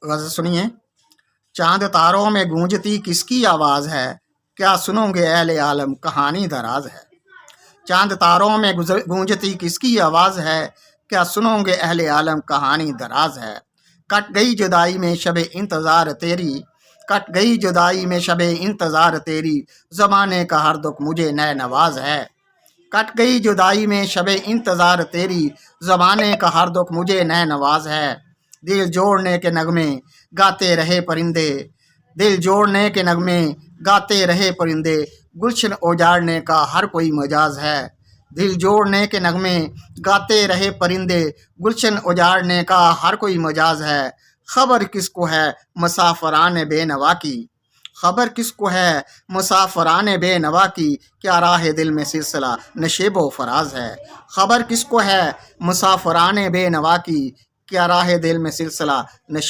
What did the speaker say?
غزل سنیے۔ چاند تاروں میں گونجتی کس کی آواز ہے، کیا سنو گے اہل عالم کہانی دراز ہے۔ چاند تاروں میں گونجتی کس کی آواز ہے، کیا سنو گے اہل عالم کہانی دراز ہے۔ کٹ گئی جدائی میں شب انتظار تیری، کٹ گئی جدائی میں شب انتظار تیری، زمانے کا ہر دکھ مجھے نئے نواز ہے۔ کٹ گئی جدائی میں شب انتظار تیری، زمانے کا ہر دکھ مجھے نئے نواز ہے۔ دل جوڑنے کے نغمے گاتے رہے پرندے، دل جوڑنے کے نغمے گاتے رہے پرندے، گلشن اجاڑنے کا ہر کوئی مجاز ہے۔ دل جوڑنے کے نغمے گاتے رہے پرندے، گلشن اجاڑنے کا ہر کوئی مجاز ہے۔ خبر کس کو ہے مسافران بے نوا کی، خبر کس کو ہے مسافران بے نوا کی، کیا راہ دل میں سلسلہ نشیب و فراز ہے۔ خبر کس کو ہے مسافران بے نوا کی، کیا راہ دل میں سلسلہ نشیب